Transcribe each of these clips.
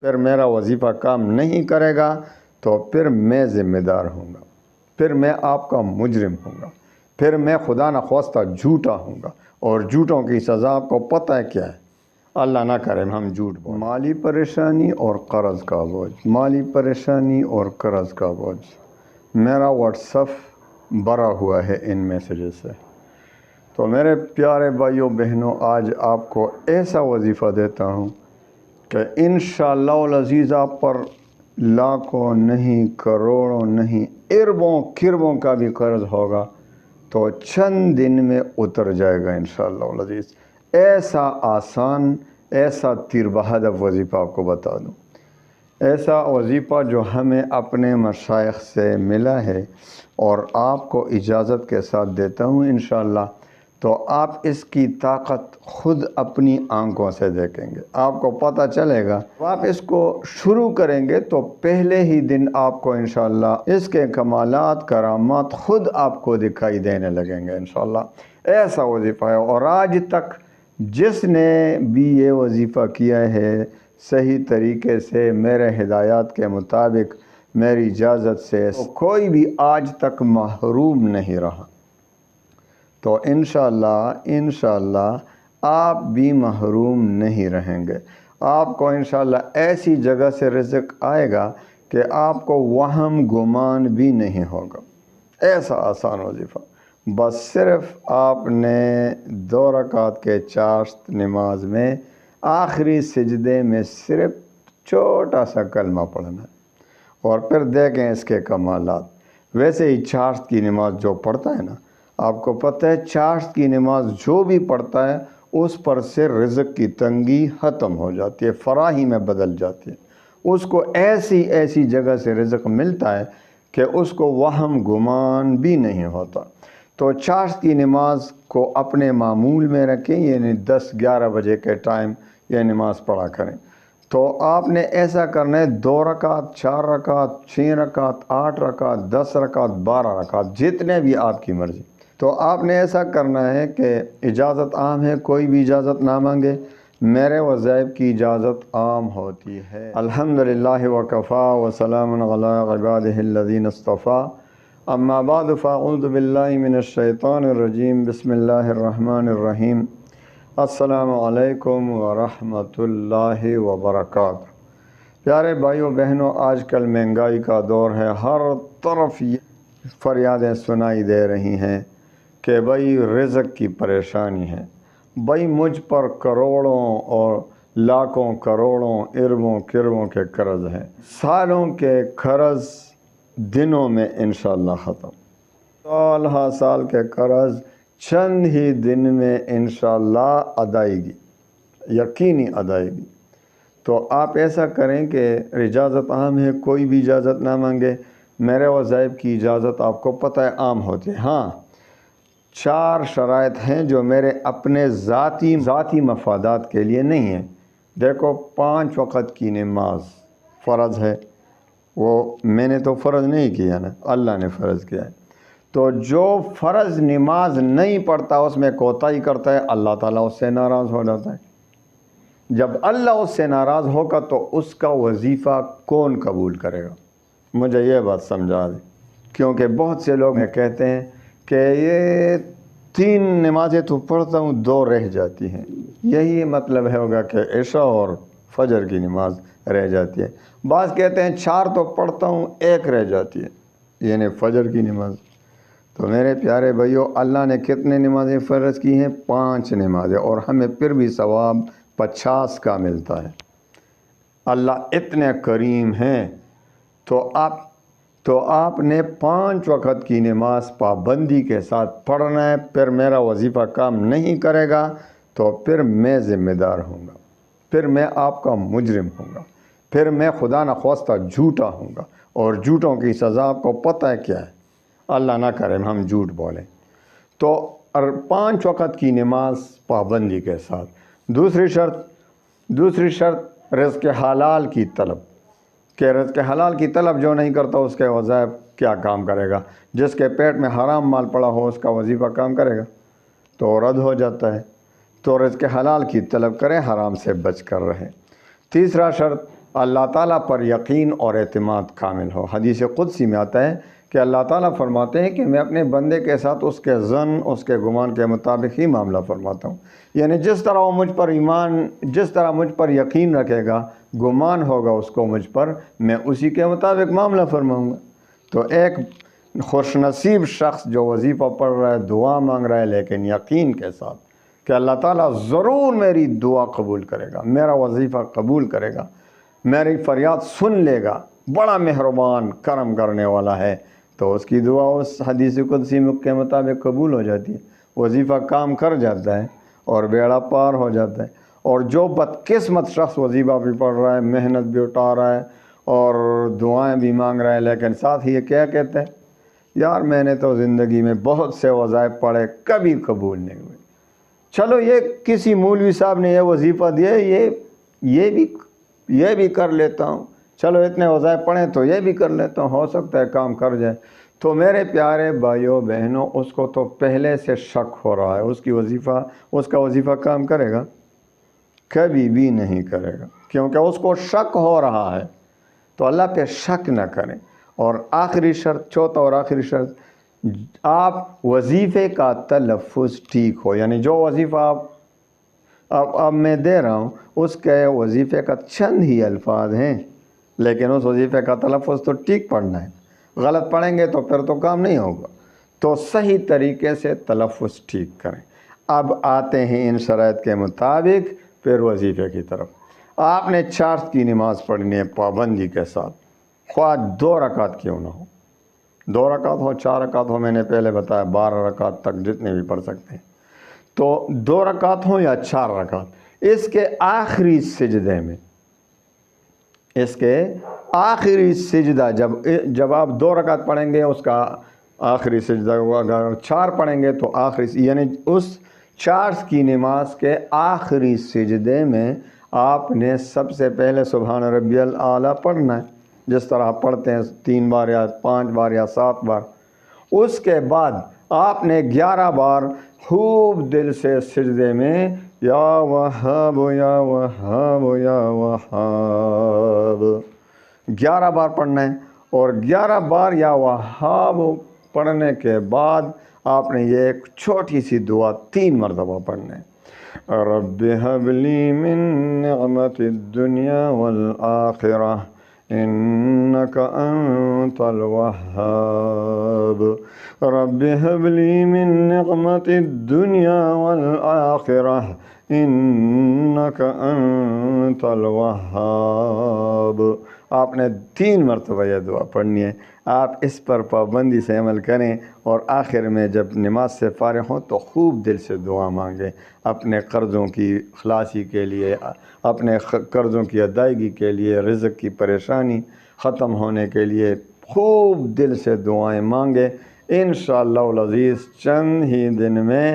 پھر میرا وظیفہ کام نہیں کرے گا تو پھر میں ذمہ دار ہوں گا، پھر میں آپ کا مجرم ہوں گا، پھر میں خدا نخواستہ جھوٹا ہوں گا، اور جھوٹوں کی سزا آپ کو پتہ ہے کیا ہے؟ اللہ نہ کرے ہم جھوٹ بولیں۔ مالی پریشانی اور قرض کا بوجھ، مالی پریشانی اور قرض کا بوجھ، میرا واٹس ایپ بھرا ہوا ہے ان میسیجز سے۔ تو میرے پیارے بھائیوں بہنوں، آج آپ کو ایسا وظیفہ دیتا ہوں کہ انشاءاللہ العزیز آپ پر لاکھوں نہیں، کروڑوں نہیں، اربوں کربوں کا بھی قرض ہوگا تو چند دن میں اتر جائے گا انشاءاللہ العزیز۔ ایسا آسان، ایسا تیر بہدف وظیفہ آپ کو بتا دوں، ایسا وظیفہ جو ہمیں اپنے مشائخ سے ملا ہے اور آپ کو اجازت کے ساتھ دیتا ہوں انشاءاللہ، تو آپ اس کی طاقت خود اپنی آنکھوں سے دیکھیں گے، آپ کو پتہ چلے گا۔ آپ اس کو شروع کریں گے تو پہلے ہی دن آپ کو انشاءاللہ اس کے کمالات، کرامات خود آپ کو دکھائی دینے لگیں گے انشاءاللہ۔ ایسا وظیفہ ہے، اور آج تک جس نے بھی یہ وظیفہ کیا ہے صحیح طریقے سے، میرے ہدایات کے مطابق، میری اجازت سے، کوئی بھی آج تک محروم نہیں رہا۔ تو انشاءاللہ آپ بھی محروم نہیں رہیں گے۔ آپ کو انشاءاللہ ایسی جگہ سے رزق آئے گا کہ آپ کو وہم گمان بھی نہیں ہوگا۔ ایسا آسان وظیفہ، بس صرف آپ نے 2 رکعت کے چاشت نماز میں آخری سجدے میں صرف چھوٹا سا کلمہ پڑھنا ہے، اور پھر دیکھیں اس کے کمالات۔ ویسے ہی چاشت کی نماز جو پڑھتا ہے نا، آپ کو پتہ ہے چاشت کی نماز جو بھی پڑھتا ہے اس پر سے رزق کی تنگی ختم ہو جاتی ہے، فراہی میں بدل جاتی ہے۔ اس کو ایسی جگہ سے رزق ملتا ہے کہ اس کو وہم گمان بھی نہیں ہوتا۔ تو چاشت کی نماز کو اپنے معمول میں رکھیں، یعنی 10-11 بجے کے ٹائم یہ نماز پڑھا کریں۔ تو آپ نے ایسا کرنا ہے 2 رکعت، 4 رکعت، 6 رکعت، 8 رکعت، 10 رکعت، 12 رکعت، جتنے بھی آپ کی مرضی۔ تو آپ نے ایسا کرنا ہے کہ اجازت عام ہے، کوئی بھی اجازت نہ مانگے، میرے وظائف کی اجازت عام ہوتی ہے۔ الحمدللہ وکفا وسلام علی عبادہ الذین اصطفیٰ، اما بعد فاعوذ باللہ من الشیطان الرجیم، بسم اللہ الرحمن الرحیم۔ السلام علیکم ورحمۃ اللہ وبرکاتہ۔ پیارے بھائیوں بہنوں، آج کل مہنگائی کا دور ہے، ہر طرف فریادیں سنائی دے رہی ہیں کہ بھائی رزق کی پریشانی ہے، بھائی مجھ پر کروڑوں اور لاکھوں کروڑوں، اربوں کربوں کے قرض ہیں، سالوں کے قرض دنوں میں انشاءاللہ ختم، سال ہا سال کے قرض چند ہی دن میں انشاءاللہ ادائیگی، یقینی ادائیگی۔ تو آپ ایسا کریں کہ اجازت عام ہے، کوئی بھی اجازت نہ مانگے، میرے وظائف کی اجازت آپ کو پتہ ہے عام ہوتی ہے۔ ہاں، 4 شرائط ہیں جو میرے اپنے ذاتی مفادات کے لیے نہیں ہیں۔ دیکھو، 5 وقت کی نماز فرض ہے، وہ میں نے تو فرض نہیں کیا نا، اللہ نے فرض کیا ہے۔ تو جو فرض نماز نہیں پڑھتا، اس میں کوتاہی کرتا ہے، اللہ تعالیٰ اس سے ناراض ہو جاتا ہے۔ جب اللہ اس سے ناراض ہوگا تو اس کا وظیفہ کون قبول کرے گا؟ مجھے یہ بات سمجھا دیں، کیونکہ بہت سے لوگ کہتے ہیں کہ یہ 3 نمازیں تو پڑھتا ہوں، 2 رہ جاتی ہیں۔ یہی مطلب ہے ہوگا کہ عشاء اور فجر کی نماز رہ جاتی ہے۔ بعض کہتے ہیں 4 تو پڑھتا ہوں، 1 رہ جاتی ہے، یعنی فجر کی نماز۔ تو میرے پیارے بھائیوں، اللہ نے کتنے نمازیں فرض کی ہیں؟ 5 نمازیں، اور ہمیں پھر بھی ثواب 50 کا ملتا ہے۔ اللہ اتنے کریم ہیں۔ تو آپ نے 5 وقت کی نماز پابندی کے ساتھ پڑھنا ہے۔ پھر میرا وظیفہ کام نہیں کرے گا تو پھر میں ذمہ دار ہوں گا، پھر میں آپ کا مجرم ہوں گا، پھر میں خدا نخواستہ جھوٹا ہوں گا، اور جھوٹوں کی سزا آپ کو پتہ ہے کیا ہے؟ اللہ نہ کرے ہم جھوٹ بولیں۔ تو 5 وقت کی نماز پابندی کے ساتھ۔ دوسری شرط رزق حلال کی طلب، کہ رزق حلال کی طلب جو نہیں کرتا اس کے وظائف کیا کام کرے گا؟ جس کے پیٹ میں حرام مال پڑا ہو اس کا وظیفہ کام کرے گا؟ تو رد ہو جاتا ہے۔ تو رزق حلال کی طلب کریں، حرام سے بچ کر رہیں۔ تیسرا شرط اللہ تعالیٰ پر یقین اور اعتماد کامل ہو۔ حدیث قدسی میں آتا ہے کہ اللہ تعالیٰ فرماتے ہیں کہ میں اپنے بندے کے ساتھ اس کے ظن، اس کے گمان کے مطابق ہی معاملہ فرماتا ہوں۔ یعنی جس طرح وہ جس طرح مجھ پر یقین رکھے گا، گمان ہوگا اس کو مجھ پر، میں اسی کے مطابق معاملہ فرماؤں گا۔ تو ایک خوش نصیب شخص جو وظیفہ پڑھ رہا ہے، دعا مانگ رہا ہے، لیکن یقین کے ساتھ کہ اللہ تعالیٰ ضرور میری دعا قبول کرے گا، میرا وظیفہ قبول کرے گا، میری فریاد سن لے گا، بڑا مہربان کرم کرنے والا ہے، تو اس کی دعا اس حدیث قدسی کے مطابق قبول ہو جاتی ہے، وظیفہ کام کر جاتا ہے اور بیڑا پار ہو جاتا ہے۔ اور جو بدقسمت شخص وظیفہ بھی پڑھ رہا ہے، محنت بھی اٹھا رہا ہے اور دعائیں بھی مانگ رہا ہے، لیکن ساتھ ہی یہ کیا کہتے ہیں، یار میں نے تو زندگی میں بہت سے وظائف پڑھے، کبھی قبول نہیں ہوئے، چلو یہ کسی مولوی صاحب نے یہ وظیفہ دیا، یہ بھی کر لیتا ہوں، چلو اتنے وظائف پڑھیں تو یہ بھی کر لیتا ہوں، ہو سکتا ہے کام کر جائے۔ تو میرے پیارے بھائیوں بہنوں، اس کو تو پہلے سے شک ہو رہا ہے، اس کا وظیفہ کام کرے گا؟ کبھی بھی نہیں کرے گا، کیونکہ اس کو شک ہو رہا ہے۔ تو اللہ پہ شک نہ کریں۔ اور آخری شرط، چوتھا اور آخری شرط، آپ وظیفے کا تلفظ ٹھیک ہو، یعنی جو وظیفہ اب میں دے رہا ہوں اس کے وظیفے کا چند ہی الفاظ ہیں، لیکن اس وظیفے کا تلفظ تو ٹھیک پڑھنا ہے۔ غلط پڑھیں گے تو پھر تو کام نہیں ہوگا، تو صحیح طریقے سے تلفظ ٹھیک کریں۔ اب آتے ہیں ان شرائط کے مطابق پھر وظیفے کی طرف۔ آپ نے 4 کی نماز پڑھنی ہے پابندی کے ساتھ، خواہ 2 رکعت کیوں نہ ہو، 2 رکعت ہو، 4 رکعت ہو، میں نے پہلے بتایا 12 رکعت تک جتنے بھی پڑھ سکتے ہیں، تو 2 رکعت ہوں یا 4 رکعت، اس کے آخری سجدے میں، اس کے آخری سجدہ جب آپ 2 رکعت پڑھیں گے، اس کا آخری سجدہ ہوا، اگر 4 پڑھیں گے تو آخری، یعنی اس 4 کی نماز کے آخری سجدے میں آپ نے سب سے پہلے سبحان ربی الاعلیٰ پڑھنا ہے، جس طرح آپ پڑھتے ہیں 3 بار یا 5 بار یا 7 بار۔ اس کے بعد آپ نے 11 بار خوب دل سے سجدے میں یا وہاب یا وہاب یا وہاب 11 بار پڑھنا ہے، اور 11 بار یا وہاب پڑھنے کے بعد آپ نے یہ ایک چھوٹی سی دعا 3 مرتبہ پڑھنا ہے، رب هب لی من نعمت الدنیا والآخرہ انک انت الوہاب، رب هب لی من نعمت الدنیا والآخرہ انک انت الوہاب۔ آپ نے 3 مرتبہ یہ دعا پڑھنی ہے۔ آپ اس پر پابندی سے عمل کریں، اور آخر میں جب نماز سے فارغ ہوں تو خوب دل سے دعا مانگیں، اپنے قرضوں کی خلاصی کے لیے، اپنے قرضوں کی ادائیگی کے لیے، رزق کی پریشانی ختم ہونے کے لیے خوب دل سے دعائیں مانگیں۔ انشاءاللہ العزیز چند ہی دن میں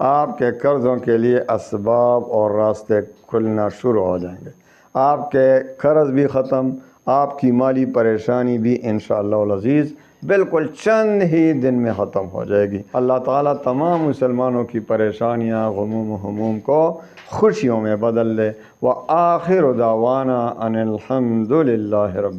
آپ کے قرضوں کے لیے اسباب اور راستے کھلنا شروع ہو جائیں گے، آپ کے قرض بھی ختم، آپ کی مالی پریشانی بھی انشاءاللہ العزیز بالکل چند ہی دن میں ختم ہو جائے گی۔ اللہ تعالیٰ تمام مسلمانوں کی پریشانیاں، غموم و ہموم کو خوشیوں میں بدل دے۔ وآخر دعوانا ان الحمد للہ رب العالمین۔